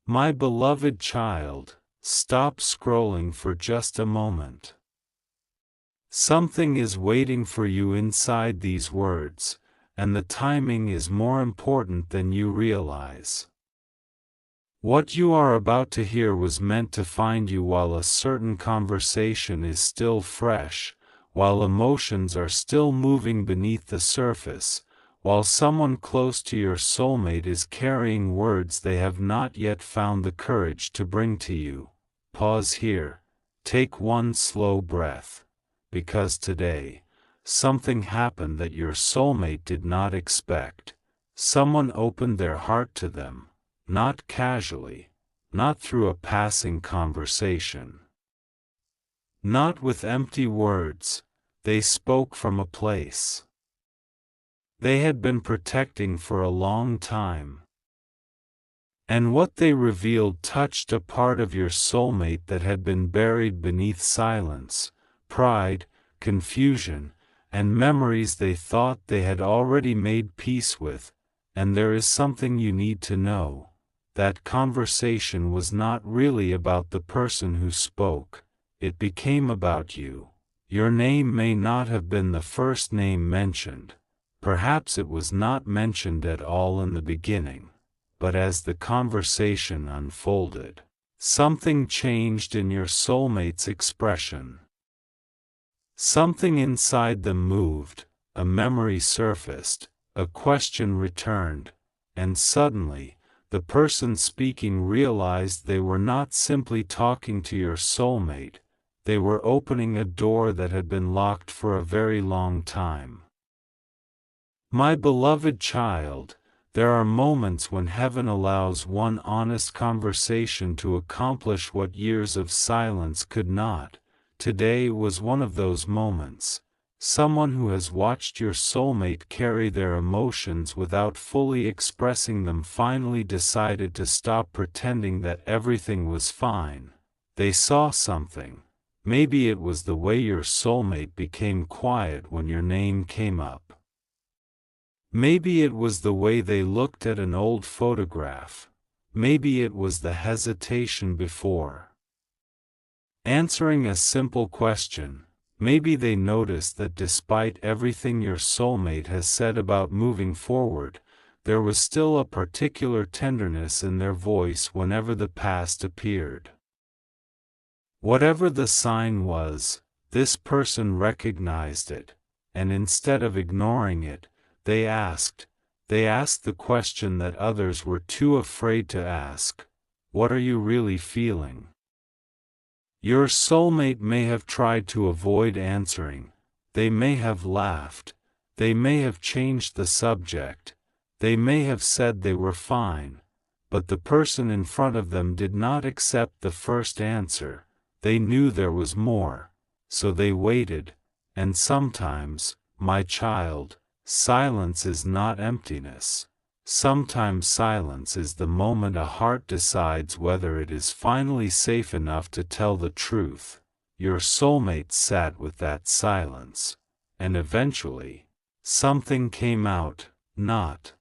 My beloved child, stop scrolling for just a moment. Something is waiting for you inside these words, and the timing is more important than you realize. What you are about to hear was meant to find you while a certain conversation is still fresh, while emotions are still moving beneath the surface, while someone close to your soulmate is carrying words they have not yet found the courage to bring to you. Pause here, take one slow breath, because today, something happened that your soulmate did not expect. Someone opened their heart to them, not casually, not through a passing conversation. Not with empty words, they spoke from a place they had been protecting for a long time. And what they revealed touched a part of your soulmate that had been buried beneath silence, pride, confusion, and memories they thought they had already made peace with. And there is something you need to know. That conversation was not really about the person who spoke, it became about you. Your name may not have been the first name mentioned. Perhaps it was not mentioned at all in the beginning, but as the conversation unfolded, something changed in your soulmate's expression. Something inside them moved, a memory surfaced, a question returned, and suddenly, the person speaking realized they were not simply talking to your soulmate, they were opening a door that had been locked for a very long time. My beloved child, there are moments when heaven allows one honest conversation to accomplish what years of silence could not. Today was one of those moments. Someone who has watched your soulmate carry their emotions without fully expressing them finally decided to stop pretending that everything was fine. They saw something. Maybe it was the way your soulmate became quiet when your name came up. Maybe it was the way they looked at an old photograph. Maybe it was the hesitation before answering a simple question. Maybe they noticed that despite everything your soulmate has said about moving forward, there was still a particular tenderness in their voice whenever the past appeared. Whatever the sign was, this person recognized it, and instead of ignoring it, they asked the question that others were too afraid to ask. What are you really feeling? Your soulmate may have tried to avoid answering, they may have laughed, they may have changed the subject, they may have said they were fine, but the person in front of them did not accept the first answer. They knew there was more, so they waited, and sometimes, my child, silence is not emptiness. Sometimes silence is the moment a heart decides whether it is finally safe enough to tell the truth. Your soulmate sat with that silence, and eventually, something came out, not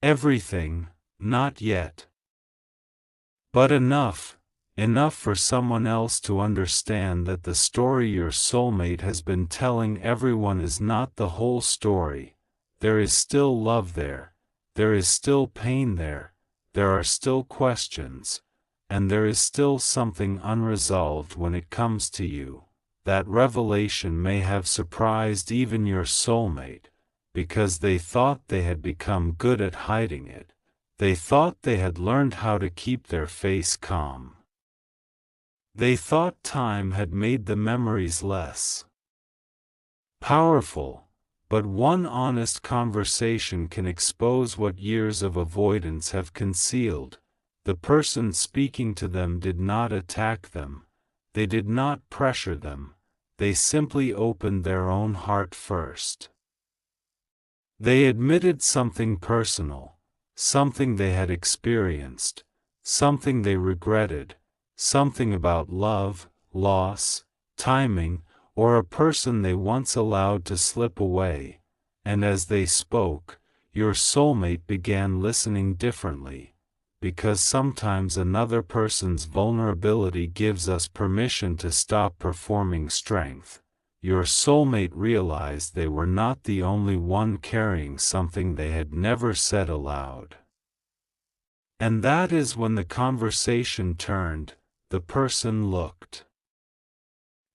everything, not yet, but enough for someone else to understand that the story your soulmate has been telling everyone is not the whole story. There is still love there, there is still pain there, there are still questions, and there is still something unresolved when it comes to you. That revelation may have surprised even your soulmate, because they thought they had become good at hiding it. They thought they had learned how to keep their face calm. They thought time had made the memories less powerful, but one honest conversation can expose what years of avoidance have concealed. The person speaking to them did not attack them, they did not pressure them, they simply opened their own heart first. They admitted something personal, something they had experienced, something they regretted, something about love, loss, timing, or a person they once allowed to slip away, and as they spoke, your soulmate began listening differently, because sometimes another person's vulnerability gives us permission to stop performing strength. Your soulmate realized they were not the only one carrying something they had never said aloud. And that is when the conversation turned. The person looked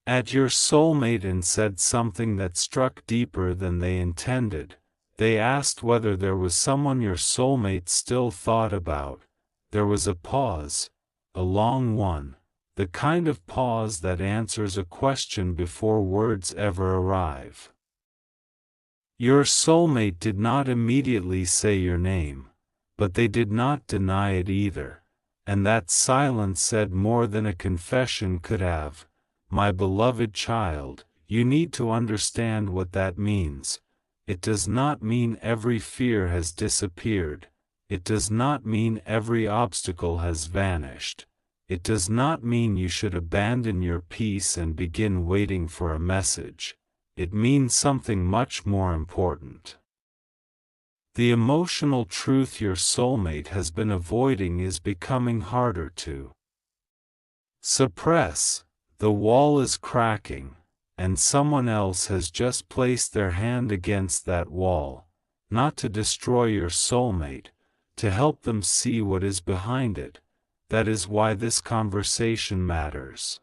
at your soulmate and said something that struck deeper than they intended. They asked whether there was someone your soulmate still thought about. There was a pause, a long one, the kind of pause that answers a question before words ever arrive. Your soulmate did not immediately say your name, but they did not deny it either, and that silence said more than a confession could have. My beloved child, you need to understand what that means. It does not mean every fear has disappeared. It does not mean every obstacle has vanished. It does not mean you should abandon your peace and begin waiting for a message. It means something much more important. The emotional truth your soulmate has been avoiding is becoming harder to suppress. The wall is cracking, and someone else has just placed their hand against that wall, not to destroy your soulmate, to help them see what is behind it. That is why this conversation matters.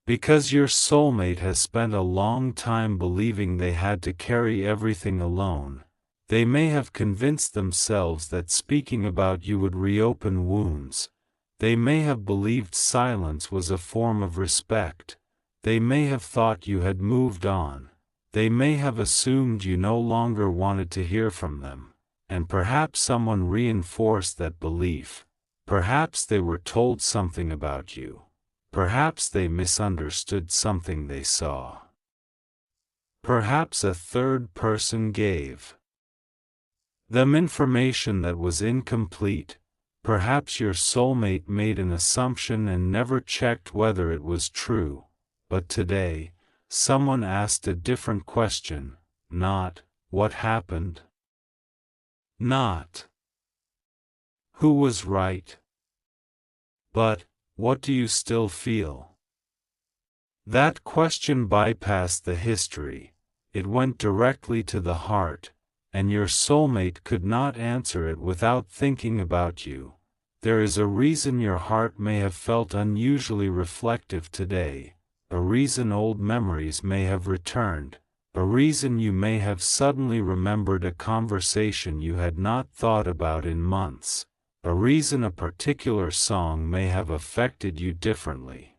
Because your soulmate has spent a long time believing they had to carry everything alone. They may have convinced themselves that speaking about you would reopen wounds. They may have believed silence was a form of respect. They may have thought you had moved on. They may have assumed you no longer wanted to hear from them. And perhaps someone reinforced that belief. Perhaps they were told something about you. Perhaps they misunderstood something they saw. Perhaps a third person gave them information that was incomplete. Perhaps your soulmate made an assumption and never checked whether it was true. But today, someone asked a different question. Not, what happened? Not, who was right? But, what do you still feel? That question bypassed the history. It went directly to the heart, and your soulmate could not answer it without thinking about you. There is a reason your heart may have felt unusually reflective today, a reason old memories may have returned, a reason you may have suddenly remembered a conversation you had not thought about in months, a reason a particular song may have affected you differently.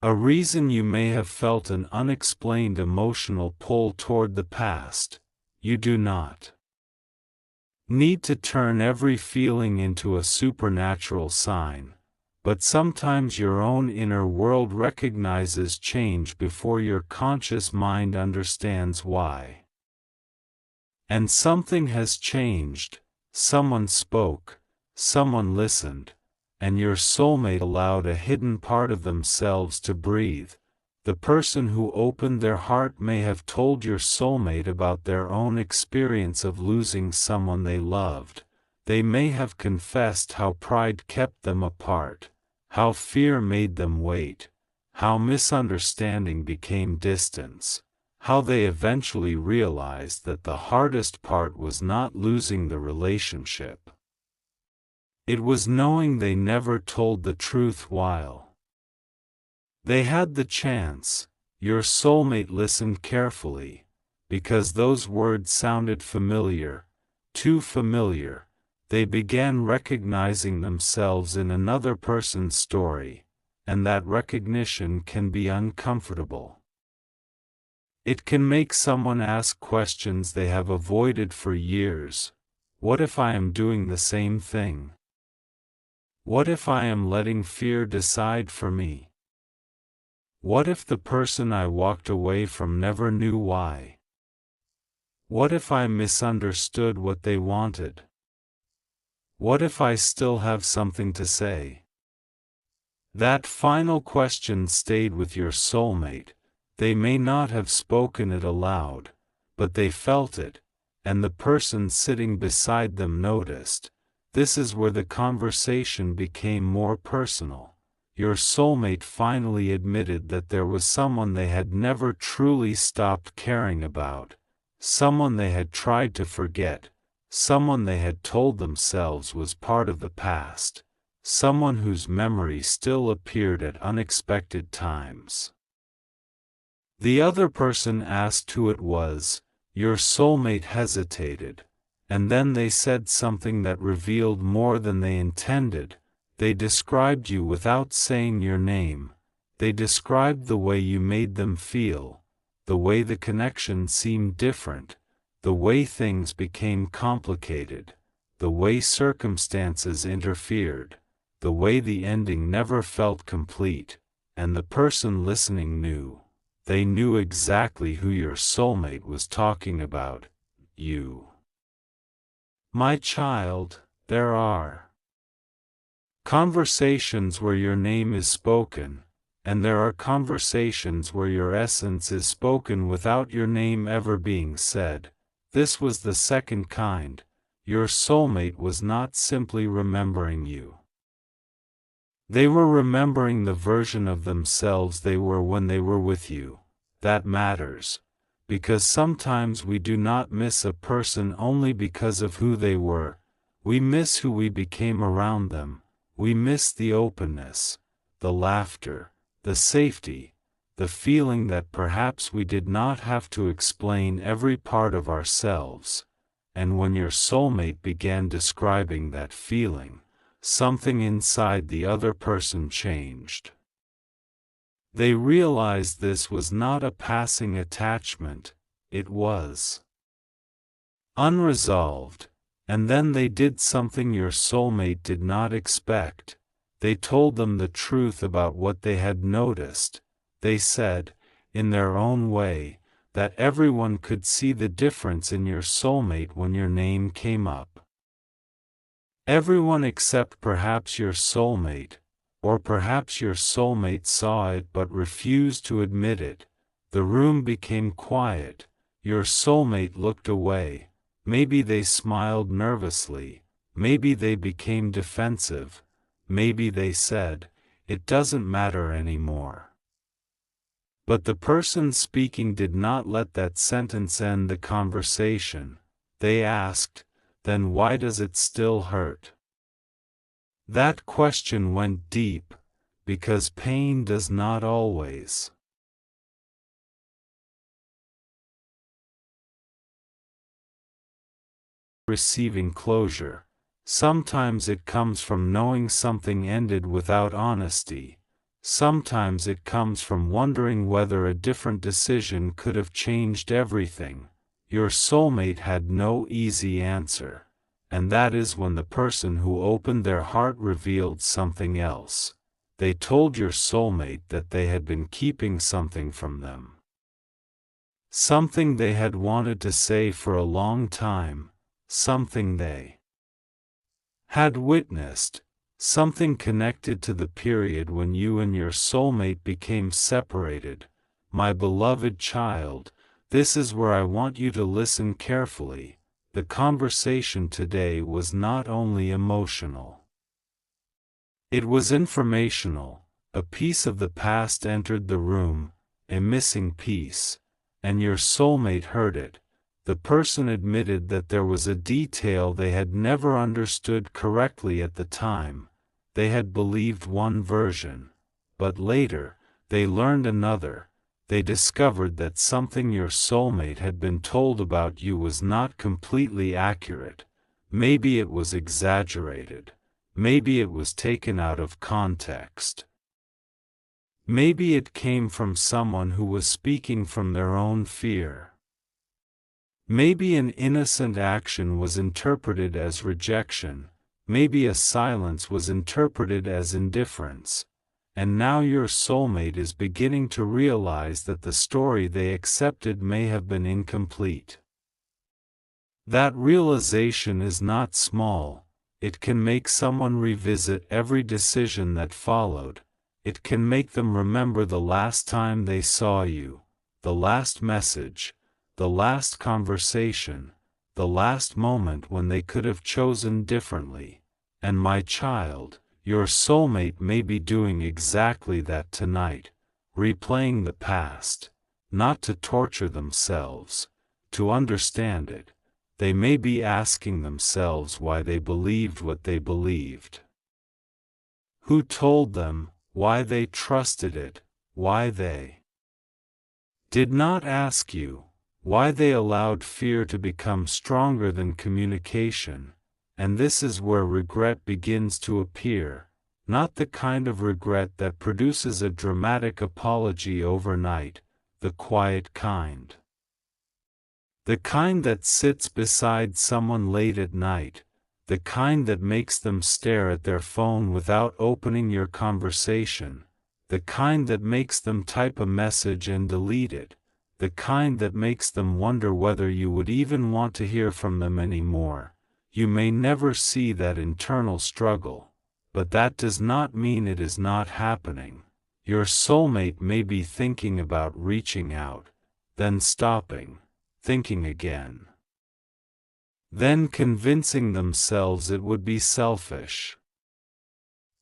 A reason you may have felt an unexplained emotional pull toward the past. You do not need to turn every feeling into a supernatural sign, but sometimes your own inner world recognizes change before your conscious mind understands why. And something has changed. Someone spoke, someone listened, and your soulmate allowed a hidden part of themselves to breathe. The person who opened their heart may have told your soulmate about their own experience of losing someone they loved. They may have confessed how pride kept them apart, how fear made them wait, how misunderstanding became distance, how they eventually realized that the hardest part was not losing the relationship. It was knowing they never told the truth while they had the chance. Your soulmate listened carefully, because those words sounded familiar, too familiar. They began recognizing themselves in another person's story, and that recognition can be uncomfortable. It can make someone ask questions they have avoided for years. What if I am doing the same thing? What if I am letting fear decide for me? What if the person I walked away from never knew why? What if I misunderstood what they wanted? What if I still have something to say? That final question stayed with your soulmate. They may not have spoken it aloud, but they felt it, and the person sitting beside them noticed. This is where the conversation became more personal. Your soulmate finally admitted that there was someone they had never truly stopped caring about, someone they had tried to forget, someone they had told themselves was part of the past, someone whose memory still appeared at unexpected times. The other person asked who it was. Your soulmate hesitated, and then they said something that revealed more than they intended. They described you without saying your name. They described the way you made them feel, the way the connection seemed different, the way things became complicated, the way circumstances interfered, the way the ending never felt complete, and the person listening knew. They knew exactly who your soulmate was talking about, you. My child, there are conversations where your name is spoken, and there are conversations where your essence is spoken without your name ever being said. This was the second kind. Your soulmate was not simply remembering you. They were remembering the version of themselves they were when they were with you. That matters, because sometimes we do not miss a person only because of who they were. We miss who we became around them. We miss the openness, the laughter, the safety, the feeling that perhaps we did not have to explain every part of ourselves. And when your soulmate began describing that feeling, something inside the other person changed. They realized this was not a passing attachment, it was unresolved. And then they did something your soulmate did not expect. They told them the truth about what they had noticed. They said, in their own way, that everyone could see the difference in your soulmate when your name came up. Everyone except perhaps your soulmate, or perhaps your soulmate saw it but refused to admit it. The room became quiet. Your soulmate looked away. Maybe they smiled nervously, maybe they became defensive, maybe they said, "It doesn't matter anymore." But the person speaking did not let that sentence end the conversation. They asked, "Then why does it still hurt?" That question went deep, because pain does not always receiving closure. Sometimes it comes from knowing something ended without honesty. Sometimes it comes from wondering whether a different decision could have changed everything. Your soulmate had no easy answer. And that is when the person who opened their heart revealed something else. They told your soulmate that they had been keeping something from them. Something they had wanted to say for a long time. Something they had witnessed, something connected to the period when you and your soulmate became separated. My beloved child, this is where I want you to listen carefully. The conversation today was not only emotional. It was informational. A piece of the past entered the room, a missing piece, and your soulmate heard it. The person admitted that there was a detail they had never understood correctly at the time. They had believed one version, but later, they learned another. They discovered that something your soulmate had been told about you was not completely accurate. Maybe it was exaggerated. Maybe it was taken out of context. Maybe it came from someone who was speaking from their own fear. Maybe an innocent action was interpreted as rejection, maybe a silence was interpreted as indifference, and now your soulmate is beginning to realize that the story they accepted may have been incomplete. That realization is not small. It can make someone revisit every decision that followed. It can make them remember the last time they saw you, the last message, the last conversation, the last moment when they could have chosen differently. And my child, your soulmate may be doing exactly that tonight, replaying the past, not to torture themselves, to understand it. They may be asking themselves why they believed what they believed. Who told them, why they trusted it, why they did not ask you, why they allowed fear to become stronger than communication. And this is where regret begins to appear, not the kind of regret that produces a dramatic apology overnight, the quiet kind. The kind that sits beside someone late at night, the kind that makes them stare at their phone without opening your conversation, the kind that makes them type a message and delete it, the kind that makes them wonder whether you would even want to hear from them anymore. You may never see that internal struggle, but that does not mean it is not happening. Your soulmate may be thinking about reaching out, then stopping, thinking again, then convincing themselves it would be selfish.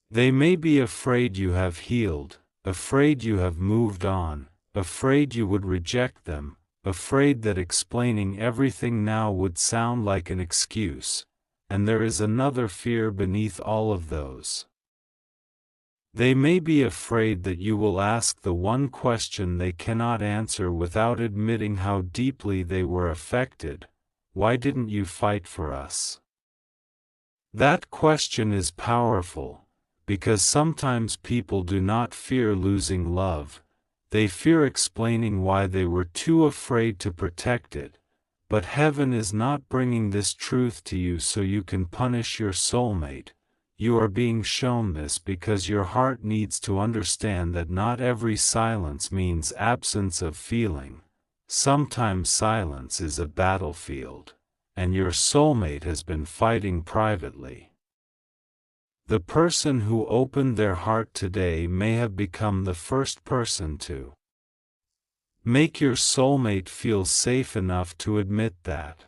They may be afraid you have healed, afraid you have moved on, afraid you would reject them, afraid that explaining everything now would sound like an excuse, and there is another fear beneath all of those. They may be afraid that you will ask the one question they cannot answer without admitting how deeply they were affected: why didn't you fight for us? That question is powerful, because sometimes people do not fear losing love, they fear explaining why they were too afraid to protect it. But heaven is not bringing this truth to you so you can punish your soulmate. You are being shown this because your heart needs to understand that not every silence means absence of feeling. Sometimes silence is a battlefield, and your soulmate has been fighting privately. The person who opened their heart today may have become the first person to make your soulmate feel safe enough to admit that.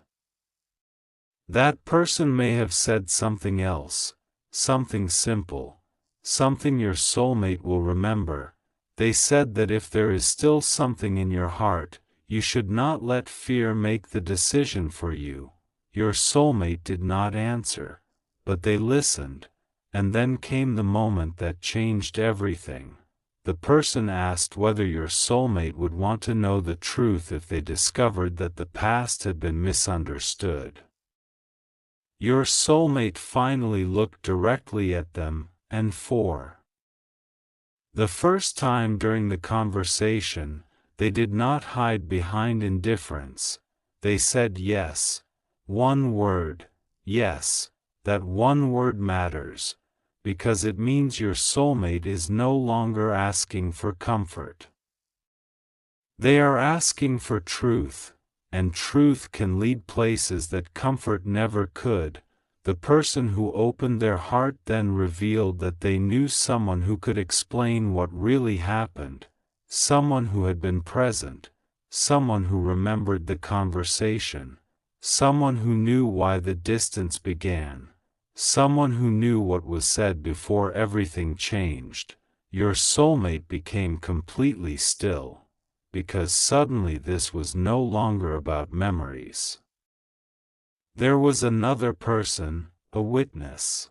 That person may have said something else, something simple, something your soulmate will remember. They said that if there is still something in your heart, you should not let fear make the decision for you. Your soulmate did not answer, but they listened. And then came the moment that changed everything. The person asked whether your soulmate would want to know the truth if they discovered that the past had been misunderstood. Your soulmate finally looked directly at them, and for the first time during the conversation, they did not hide behind indifference. They said yes. One word, yes. That one word matters, because it means your soulmate is no longer asking for comfort. They are asking for truth, and truth can lead places that comfort never could. The person who opened their heart then revealed that they knew someone who could explain what really happened, someone who had been present, someone who remembered the conversation, someone who knew why the distance began. Someone who knew what was said before everything changed. Your soulmate became completely still, because suddenly this was no longer about memories. There was another person, a witness.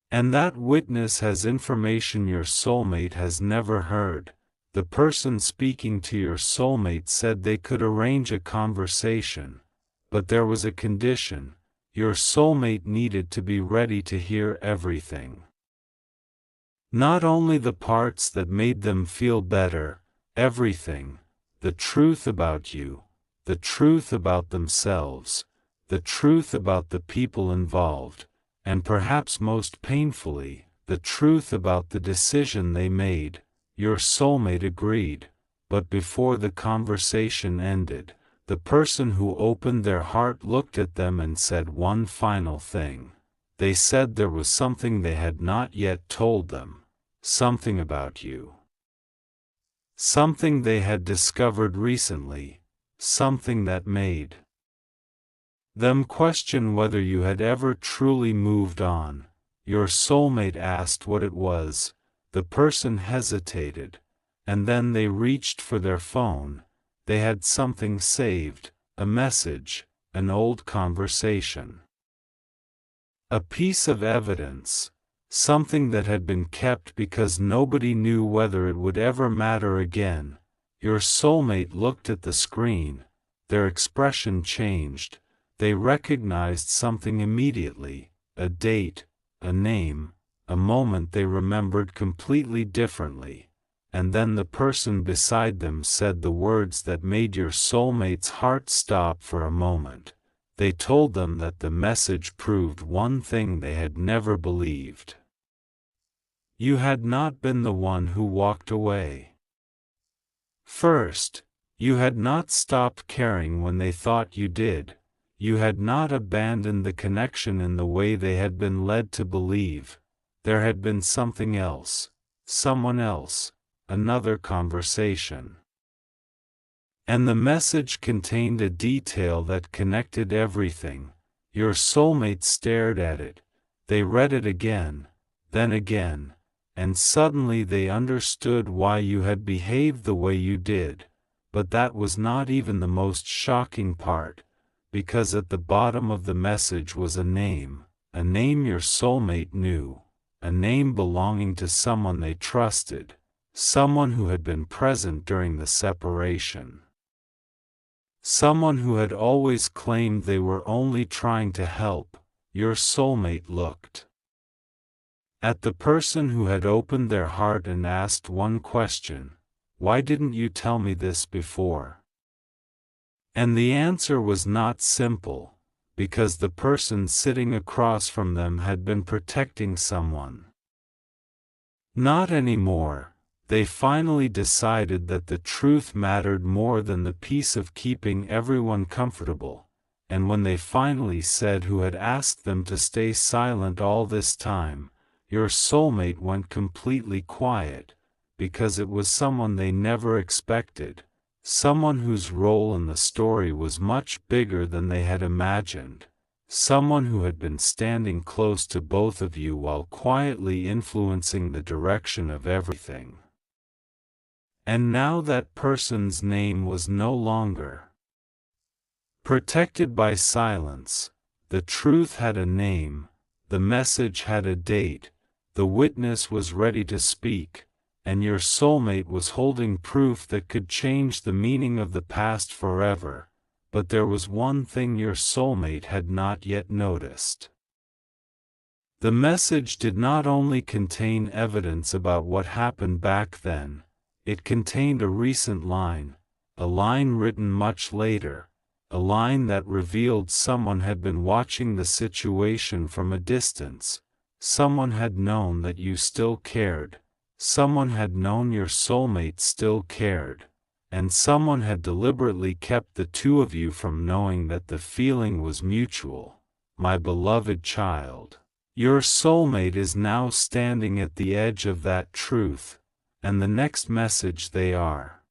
And that witness has information your soulmate has never heard. The person speaking to your soulmate said they could arrange a conversation, but there was a condition. Your soulmate needed to be ready to hear everything. Not only the parts that made them feel better, everything, the truth about you, the truth about themselves, the truth about the people involved, and perhaps most painfully, the truth about the decision they made. Your soulmate agreed, but before the conversation ended, the person who opened their heart looked at them and said one final thing. They said there was something they had not yet told them, something about you. Something they had discovered recently, something that made them question whether you had ever truly moved on. Your soulmate asked what it was, the person hesitated, and then they reached for their phone. They had something saved, a message, an old conversation. A piece of evidence, something that had been kept because nobody knew whether it would ever matter again. Your soulmate looked at the screen, their expression changed, they recognized something immediately, a date, a name, a moment they remembered completely differently, and then the person beside them said the words that made your soulmate's heart stop for a moment. They told them that the message proved one thing they had never believed. You had not been the one who walked away. First, you had not stopped caring when they thought you did. You had not abandoned the connection in the way they had been led to believe. There had been something else, someone else, another conversation. And the message contained a detail that connected everything. Your soulmate stared at it. They read it again, then again, and suddenly they understood why you had behaved the way you did. But that was not even the most shocking part, because at the bottom of the message was a name your soulmate knew, a name belonging to someone they trusted, someone who had been present during the separation. Someone who had always claimed they were only trying to help. Your soulmate looked at the person who had opened their heart and asked one question: why didn't you tell me this before? And the answer was not simple, because the person sitting across from them had been protecting someone. Not anymore. They finally decided that the truth mattered more than the piece of keeping everyone comfortable, and when they finally said who had asked them to stay silent all this time, your soulmate went completely quiet, because it was someone they never expected, someone whose role in the story was much bigger than they had imagined, someone who had been standing close to both of you while quietly influencing the direction of everything. And now that person's name was no longer protected by silence. The truth had a name, the message had a date, the witness was ready to speak, and your soulmate was holding proof that could change the meaning of the past forever. But there was one thing your soulmate had not yet noticed. The message did not only contain evidence about what happened back then, it contained a recent line, a line written much later, a line that revealed someone had been watching the situation from a distance, someone had known that you still cared, someone had known your soulmate still cared, and someone had deliberately kept the two of you from knowing that the feeling was mutual. My beloved child, your soulmate is now standing at the edge of that truth, and the next message they are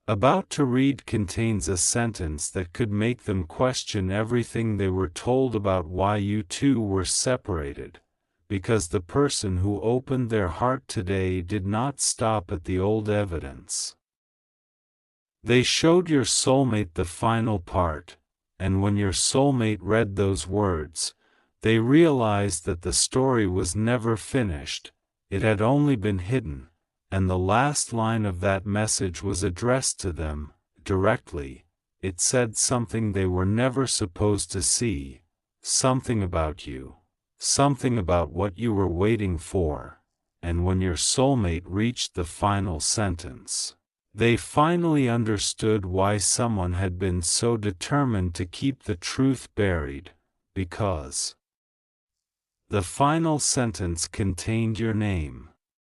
about to read contains a sentence that could make them question everything they were told about why you two were separated, because the person who opened their heart today did not stop at the old evidence. They showed your soulmate the final part, and when your soulmate read those words, they realized that the story was never finished. It had only been hidden, and the last line of that message was addressed to them, directly. It said something they were never supposed to see, something about you, something about what you were waiting for, and when your soulmate reached the final sentence, they finally understood why someone had been so determined to keep the truth buried, because the final sentence contained your name.